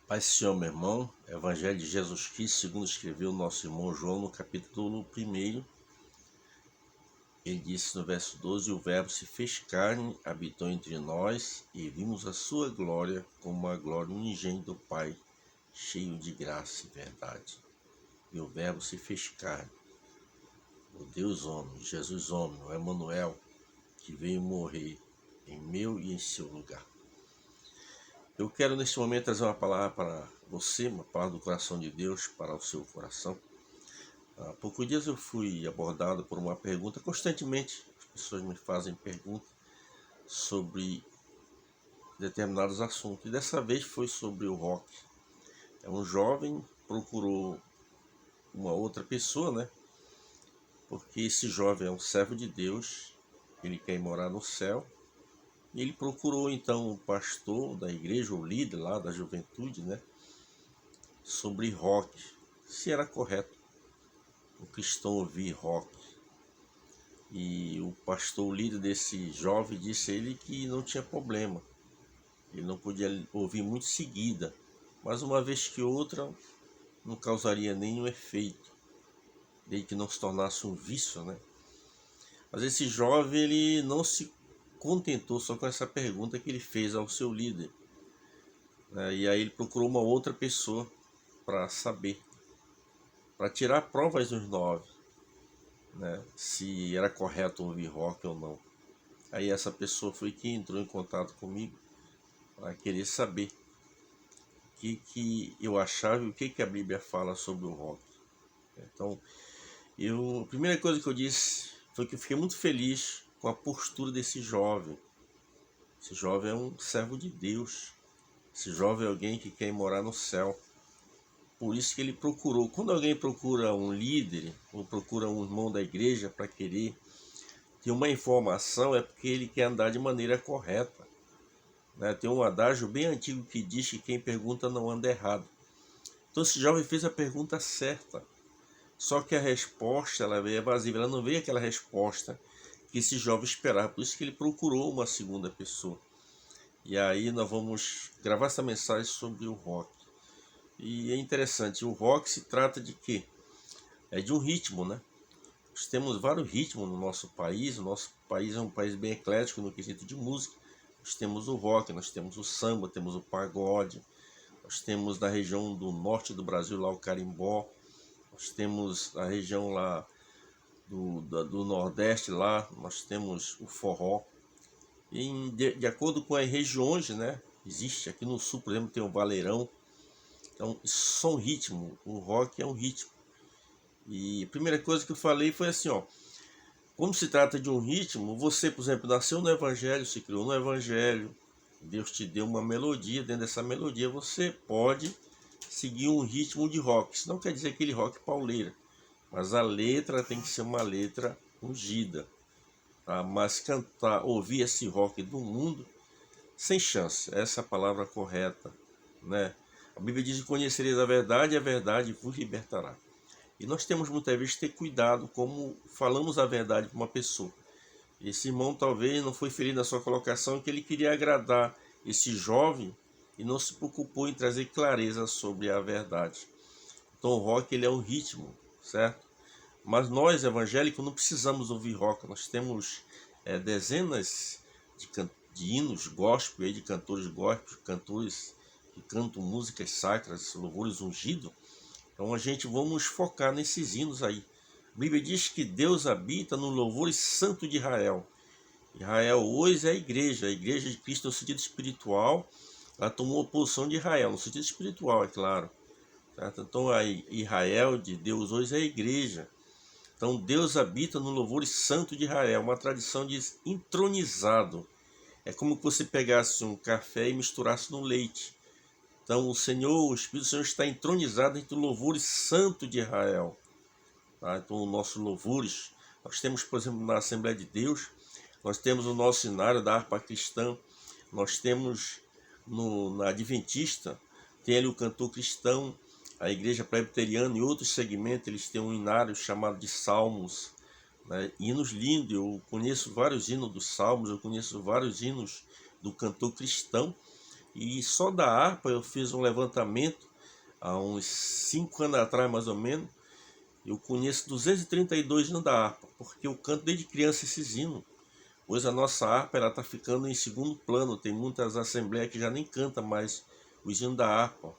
Pai Senhor, meu irmão, Evangelho de Jesus Cristo, segundo escreveu o nosso irmão João no capítulo 1, ele disse no verso 12: o Verbo se fez carne, habitou entre nós e vimos a sua glória como a glória unigênita do Pai, cheio de graça e verdade. E o Verbo se fez carne, o Deus homem, Jesus homem, o Emanuel, que veio morrer em meu e em seu lugar. Eu quero neste momento trazer uma palavra para você, uma palavra do coração de Deus para o seu coração. Há poucos dias eu fui abordado por uma pergunta. Constantemente as pessoas me fazem perguntas sobre determinados assuntos. E dessa vez foi sobre o rock. Um jovem procurou uma outra pessoa, né? Porque esse jovem é um servo de Deus, ele quer morar no céu. E ele procurou então o pastor da igreja, o líder lá da juventude, né? Sobre rock, se era correto o cristão ouvir rock. E o pastor, o líder desse jovem, disse a ele que não tinha problema, ele não podia ouvir muito seguida, mas uma vez que outra não causaria nenhum efeito, desde que não se tornasse um vício, né? Mas esse jovem, ele não se contentou só com essa pergunta que ele fez ao seu líder, né? E aí ele procurou uma outra pessoa para saber, para tirar provas dos 9, né, se era correto ouvir rock ou não. Aí essa pessoa foi que entrou em contato comigo para querer saber o que eu achava e o que a Bíblia fala sobre o rock. Então, a primeira coisa que eu disse foi que eu fiquei muito feliz com a postura desse jovem. Esse jovem é um servo de Deus. Esse jovem é alguém que quer morar no céu. Por isso que ele procurou. Quando alguém procura um líder ou procura um irmão da igreja para querer ter uma informação, é porque ele quer andar de maneira correta, né? Tem um adágio bem antigo que diz que quem pergunta não anda errado. Então esse jovem fez a pergunta certa, só que a resposta ela veio evasiva, ela não veio aquela resposta que esse jovem esperava, por isso que ele procurou uma segunda pessoa. E aí nós vamos gravar essa mensagem sobre o rock. E é interessante, o rock se trata de quê? É de um ritmo, né? Nós temos vários ritmos no nosso país. O nosso país é um país bem eclético no quesito de música. Nós temos o rock, nós temos o samba, temos o pagode, nós temos da região do norte do Brasil lá o carimbó, nós temos a região lá do nordeste lá, nós temos o forró. E de acordo com as regiões, né? Existe aqui no sul, por exemplo, tem o vaneirão. Então, isso são ritmos. O rock é um ritmo. E a primeira coisa que eu falei foi assim, ó. Como se trata de um ritmo, você, por exemplo, nasceu no Evangelho, se criou no Evangelho, Deus te deu uma melodia, dentro dessa melodia você pode seguir um ritmo de rock. Isso não quer dizer aquele rock pauleira, mas a letra tem que ser uma letra ungida, tá? Mas cantar, ouvir esse rock do mundo, sem chance, essa é a palavra correta, né? A Bíblia diz que conhecereis a verdade vos libertará. E nós temos muitas vezes que ter cuidado como falamos a verdade para uma pessoa. Esse irmão talvez não foi feliz na sua colocação, que ele queria agradar esse jovem e não se preocupou em trazer clareza sobre a verdade. Então o rock ele é um ritmo, certo? Mas nós evangélicos não precisamos ouvir rock. Nós temos dezenas de hinos gospel, de cantores gospel, cantores que cantam músicas sacras, louvores ungidos. Então a gente vamos focar nesses hinos aí. A Bíblia diz que Deus habita no louvor santo de Israel. Israel hoje é a igreja de Cristo no sentido espiritual. Ela tomou a posição de Israel, no sentido espiritual, é claro. Certo? Então a Israel de Deus hoje é a igreja. Então Deus habita no louvor santo de Israel. Uma tradição diz entronizado. É como que você pegasse um café e misturasse no leite. Então o Espírito do Senhor está entronizado entre o louvor santo de Israel. Tá? Então os nossos louvores, nós temos, por exemplo, na Assembleia de Deus, nós temos o nosso cenário da harpa cristã, nós temos na Adventista, tem ali o cantor cristão, a igreja presbiteriana e outros segmentos, eles têm um inário chamado de salmos, né? Hinos lindos, eu conheço vários hinos dos salmos, eu conheço vários hinos do cantor cristão, E só da harpa eu fiz um levantamento há uns 5 anos atrás, mais ou menos. Eu conheço 232 hinos da harpa, porque eu canto desde criança esses hinos. Hoje a nossa harpa está ficando em segundo plano. Tem muitas assembleias que já nem cantam mais os hinos da harpa.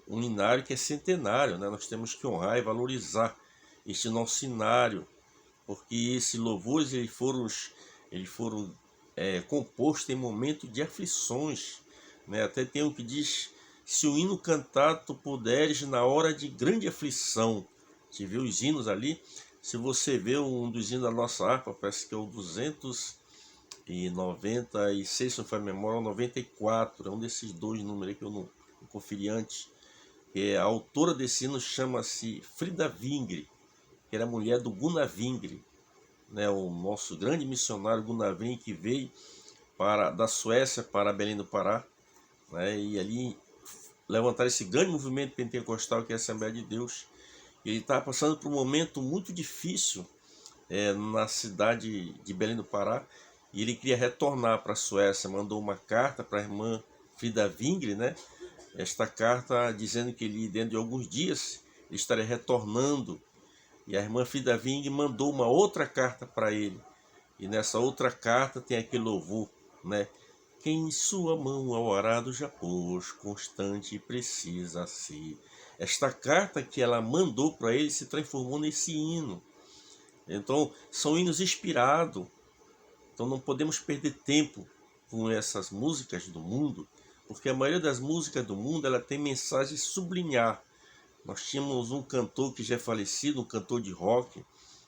Um hinário que é centenário, né? Nós temos que honrar e valorizar este nosso hinário, porque esses louvores eles foram compostos em momento de aflições, né? Até tem um que diz: se o hino cantar tu puderes na hora de grande aflição. Você viu os hinos ali? Se você vê um dos hinos da nossa harpa, parece que é o 296, se não for a memória, ou 94, é um desses dois números aí que eu não conferi antes. A autora desse hino chama-se Frida Vingre, que era mulher do Gunnar Vingre, né, o nosso grande missionário Gunnar Vingre, que veio da Suécia para Belém do Pará, né, e ali levantar esse grande movimento pentecostal que é a Assembleia de Deus. Ele estava passando por um momento muito difícil na cidade de Belém do Pará, e ele queria retornar para a Suécia. Mandou uma carta para a irmã Frida Vingre, né? Esta carta dizendo que ele, dentro de alguns dias, ele estaria retornando. E a irmã Frida Vingre mandou uma outra carta para ele. E nessa outra carta tem aquele louvor, né? Quem em sua mão ao arado já pôs, constante e precisa ser. Esta carta que ela mandou para ele se transformou nesse hino. Então, são hinos inspirados. Então, não podemos perder tempo com essas músicas do mundo, porque a maioria das músicas do mundo ela tem mensagem subliminar. Nós tínhamos um cantor que já é falecido, um cantor de rock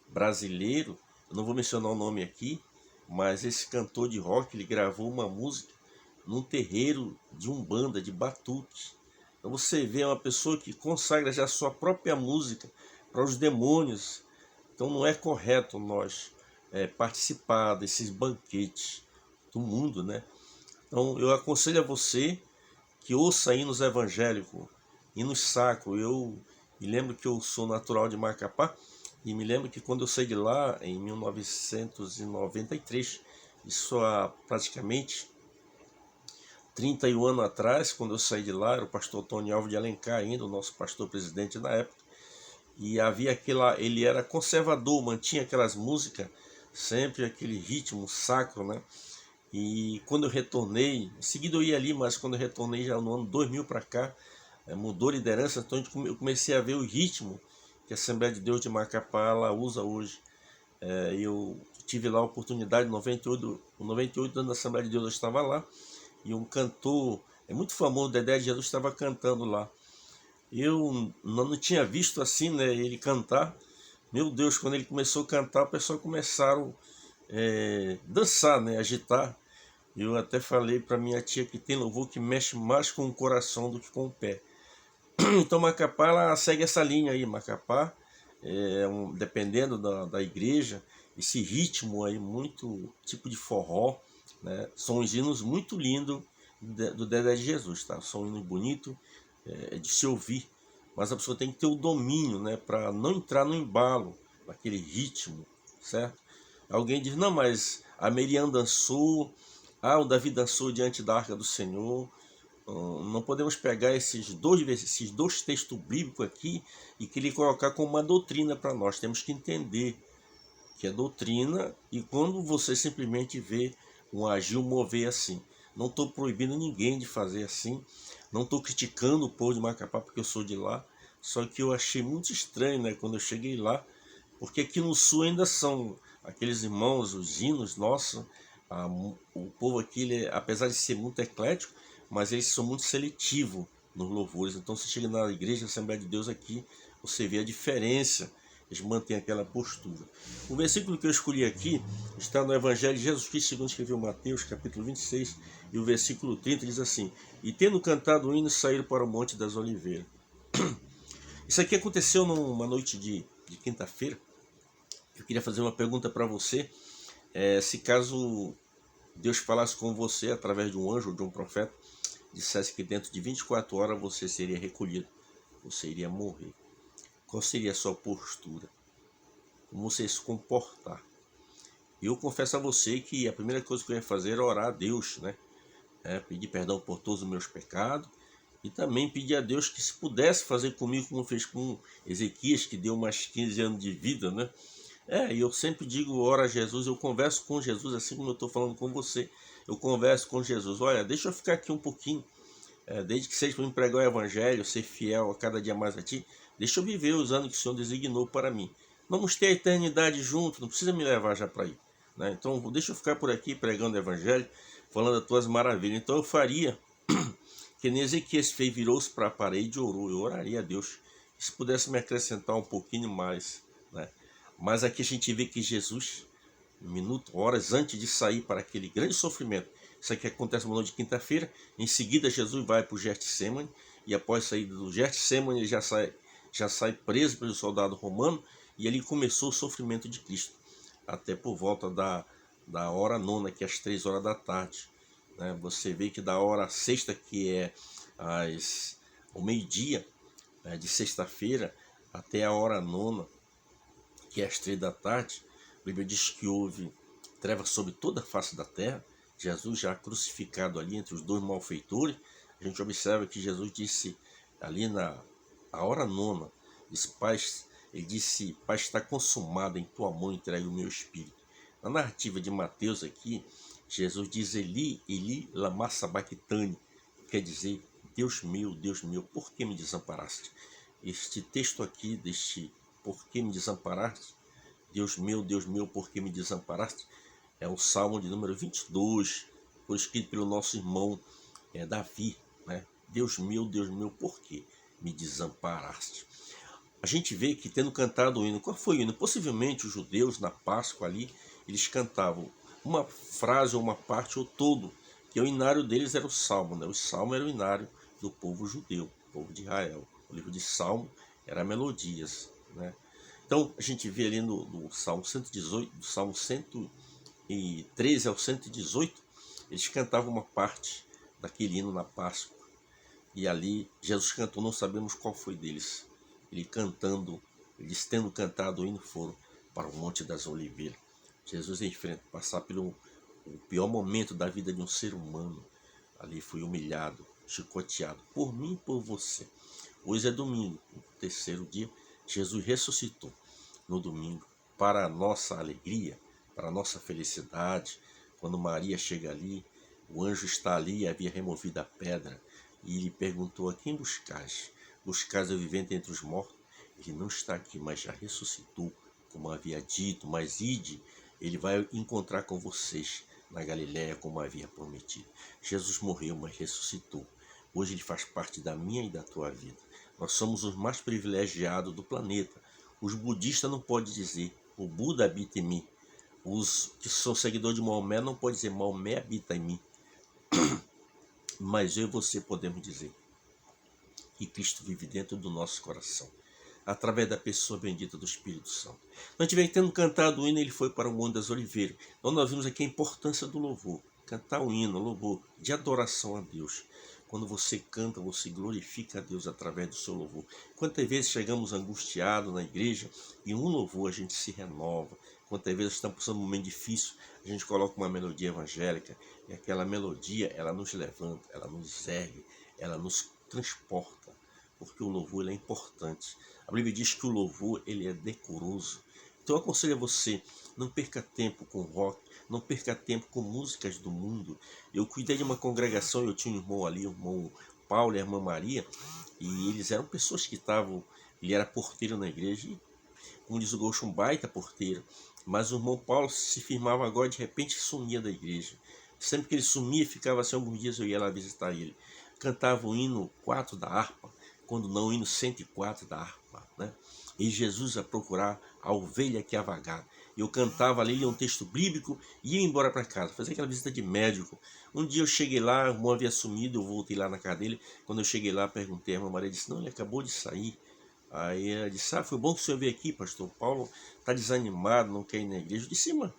brasileiro, eu não vou mencionar o nome aqui, mas esse cantor de rock ele gravou uma música num terreiro de umbanda, de batuque. Então você vê uma pessoa que consagra já a sua própria música para os demônios. Então não é correto nós participar desses banquetes do mundo, né? Então eu aconselho a você que ouça hinos evangélicos, hinos sacros. Eu me lembro que eu sou natural de Macapá, e me lembro que quando eu saí de lá, em 1993, isso há praticamente 31 anos atrás, quando eu saí de lá, era o pastor Tony Alves de Alencar ainda, o nosso pastor presidente na época, e havia ele era conservador, mantinha aquelas músicas, sempre aquele ritmo sacro, né? E quando eu retornei, em seguida eu ia ali, mas quando eu retornei já no ano 2000 para cá, mudou a liderança, então eu comecei a ver o ritmo que a Assembleia de Deus de Macapá ela usa hoje. Eu tive lá a oportunidade, em 98 anos da Assembleia de Deus eu estava lá, e um cantor muito famoso, Dedé de Jesus, estava cantando lá. Eu não tinha visto assim, né, ele cantar. Meu Deus, quando ele começou a cantar, o pessoal começaram a dançar, né, agitar. Eu até falei para minha tia que tem louvor que mexe mais com o coração do que com o pé. Então Macapá ela segue essa linha aí. Macapá, dependendo da igreja, esse ritmo aí, muito tipo de forró, né? São uns hinos muito lindos do Dedé de Jesus, tá? São hinos bonitos de se ouvir, mas a pessoa tem que ter o domínio, né? Para não entrar no embalo, naquele ritmo, certo? Alguém diz: não, mas a Miriam dançou, o Davi dançou diante da arca do Senhor. Não podemos pegar esses dois textos bíblicos aqui e querer colocar como uma doutrina para nós. Temos que entender que é doutrina, e quando você simplesmente vê um agir, um mover assim. Não estou proibindo ninguém de fazer assim, não estou criticando o povo de Macapá porque eu sou de lá, só que eu achei muito estranho, né, quando eu cheguei lá, porque aqui no sul ainda são aqueles irmãos, os hinos, nossa, o povo aqui, apesar de ser muito eclético, mas eles são muito seletivos nos louvores. Então você chega na igreja, Assembleia de Deus aqui, você vê a diferença, eles mantêm aquela postura. O versículo que eu escolhi aqui está no Evangelho de Jesus Cristo, segundo escreveu Mateus, capítulo 26, e o versículo 30 diz assim: e tendo cantado o hino, saíram para o Monte das Oliveiras. Isso aqui aconteceu numa noite de quinta-feira. Eu queria fazer uma pergunta para você, se caso Deus falasse com você através de um anjo ou de um profeta, dissesse que dentro de 24 horas você seria recolhido, você iria morrer. Qual seria a sua postura? Como você ia se comportar? Eu confesso a você que a primeira coisa que eu ia fazer era orar a Deus, né? Pedir perdão por todos os meus pecados e também pedir a Deus que se pudesse fazer comigo como fez com Ezequias, que deu mais 15 anos de vida, né? E eu sempre digo, ora a Jesus, eu converso com Jesus assim como eu estou falando com você. Eu converso com Jesus, olha, deixa eu ficar aqui um pouquinho, desde que seja para me pregar o evangelho, ser fiel a cada dia mais a ti, deixa eu viver os anos que o Senhor designou para mim. Vamos ter a eternidade junto, não precisa me levar já para aí, né? Então deixa eu ficar por aqui pregando o evangelho, falando as tuas maravilhas. Então eu faria que nem Ezequias fez, virou-se para a parede e orou. Eu oraria a Deus que se pudesse me acrescentar um pouquinho mais, né? Mas aqui a gente vê que Jesus, horas antes de sair para aquele grande sofrimento, isso aqui acontece uma noite de quinta-feira, em seguida Jesus vai para o Getsemane, e após sair do Getsemane ele já sai preso pelo soldado romano, e ali começou o sofrimento de Cristo, até por volta da hora nona, que é às 3 horas da tarde. Né? Você vê que da hora sexta, que é o meio-dia, de sexta-feira, até a hora nona, que é às 3 da tarde, a Bíblia diz que houve trevas sobre toda a face da terra, Jesus já crucificado ali entre os dois malfeitores. A gente observa que Jesus disse ali na hora nona, ele disse, Pai, está consumado, em tua mão entregue o meu espírito. Na narrativa de Mateus aqui, Jesus diz Eli, Eli, lama sabachthani, quer dizer, Deus meu, por que me desamparaste? Este texto aqui, por que me desamparaste? Deus meu, por que me desamparaste? É o Salmo de número 22, foi escrito pelo nosso irmão Davi, né? Deus meu, por que me desamparaste? A gente vê que tendo cantado o hino, qual foi o hino? Possivelmente os judeus na Páscoa ali, eles cantavam uma frase ou uma parte ou todo, que o inário deles era o Salmo, né? O Salmo era o inário do povo judeu, povo de Israel. O livro de Salmo era melodias, né? Então a gente vê ali no Salmo 118, do Salmo 113 ao 118, eles cantavam uma parte daquele hino na Páscoa. E ali Jesus cantou, não sabemos qual foi deles. Eles tendo cantado o hino, foram para o Monte das Oliveiras. Jesus enfrenta passar pelo o pior momento da vida de um ser humano. Ali foi humilhado, chicoteado, por mim e por você. Hoje é domingo, no terceiro dia, Jesus ressuscitou no domingo, para a nossa alegria, para a nossa felicidade. Quando Maria chega ali, o anjo está ali e havia removido a pedra, e lhe perguntou, a quem buscais? Buscais o vivente entre os mortos? Ele não está aqui, mas já ressuscitou, como havia dito, mas ide, ele vai encontrar com vocês na Galiléia, como havia prometido. Jesus morreu, mas ressuscitou. Hoje ele faz parte da minha e da tua vida. Nós somos os mais privilegiados do planeta. Os budistas não podem dizer, o Buda habita em mim. Os que são seguidores de Maomé não podem dizer, Maomé habita em mim. Mas eu e você podemos dizer que Cristo vive dentro do nosso coração, através da pessoa bendita do Espírito Santo. Nós tivemos tendo cantado o hino, ele foi para o Monte das Oliveiras. Então nós vimos aqui a importância do louvor. Cantar o hino, louvor, de adoração a Deus. Quando você canta, você glorifica a Deus através do seu louvor. Quantas vezes chegamos angustiados na igreja e um louvor a gente se renova. Quantas vezes estamos passando um momento difícil, a gente coloca uma melodia evangélica e aquela melodia, ela nos levanta, ela nos ergue, ela nos transporta, porque o louvor ele é importante. A Bíblia diz que o louvor ele é decoroso. Então eu aconselho a você, não perca tempo com rock, não perca tempo com músicas do mundo. Eu cuidei de uma congregação, eu tinha um irmão ali, o irmão Paulo e a irmã Maria, e eles eram pessoas que estavam, ele era porteiro na igreja, e, como diz o Ghost, um baita porteiro, mas o irmão Paulo se firmava agora, de repente sumia da igreja. Sempre que ele sumia, ficava assim, alguns dias eu ia lá visitar ele. Cantava o hino 4 da harpa, quando não o hino 104 da harpa, né? E Jesus a procurar a ovelha que ia vagar. Eu cantava ali, lia um texto bíblico e ia embora para casa, fazia aquela visita de médico. Um dia eu cheguei lá, o irmão havia sumido, eu voltei lá na casa dele. Quando eu cheguei lá, perguntei, a irmã Maria disse, não, ele acabou de sair. Aí ela disse, foi bom que o senhor veio aqui, pastor. Paulo está desanimado, não quer ir na igreja. Eu disse, mas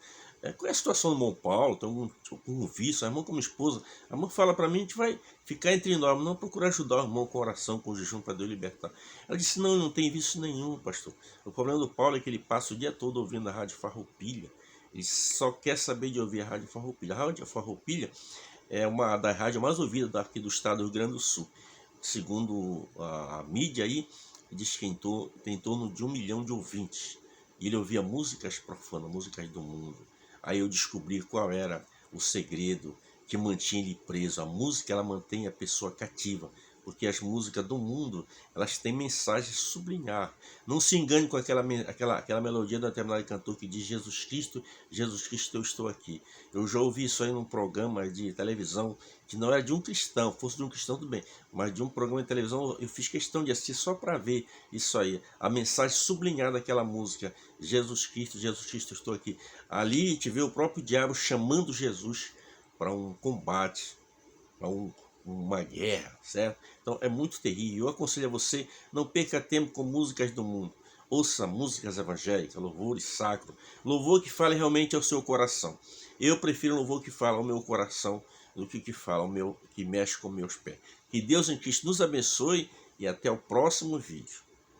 qual é a situação do irmão Paulo? Tem algum vício? A irmã como esposa. A irmã fala para mim, a gente vai ficar entre nós, não procurar ajudar o irmão com oração, com jejum para Deus libertar. Ela disse, não tem vício nenhum, pastor. O problema do Paulo é que ele passa o dia todo ouvindo a Rádio Farroupilha. Ele só quer saber de ouvir a Rádio Farroupilha. A Rádio Farroupilha é uma das rádios mais ouvidas daqui do estado do Rio Grande do Sul. Segundo a mídia aí, diz que tem em torno de 1 milhão de ouvintes. E ele ouvia músicas profanas, músicas do mundo. Aí eu descobri qual era o segredo que mantinha ele preso. A música, ela mantém a pessoa cativa, porque as músicas do mundo, elas têm mensagem subliminar. Não se engane com aquela melodia do determinado cantor que diz Jesus Cristo, eu estou aqui. Eu já ouvi isso aí num programa de televisão, que não era de um cristão, fosse de um cristão tudo bem, mas de um programa de televisão eu fiz questão de assistir só para ver isso aí, a mensagem sublinhada daquela música, Jesus Cristo, eu estou aqui. Ali te vê o próprio diabo chamando Jesus para um combate, para uma guerra, certo? Então é muito terrível. Eu aconselho a você, não perca tempo com músicas do mundo. Ouça músicas evangélicas, louvores sacros, louvor que fale realmente ao seu coração. Eu prefiro louvor que fala ao meu coração do que fala ao meu, que mexe com meus pés. Que Deus em Cristo nos abençoe e até o próximo vídeo.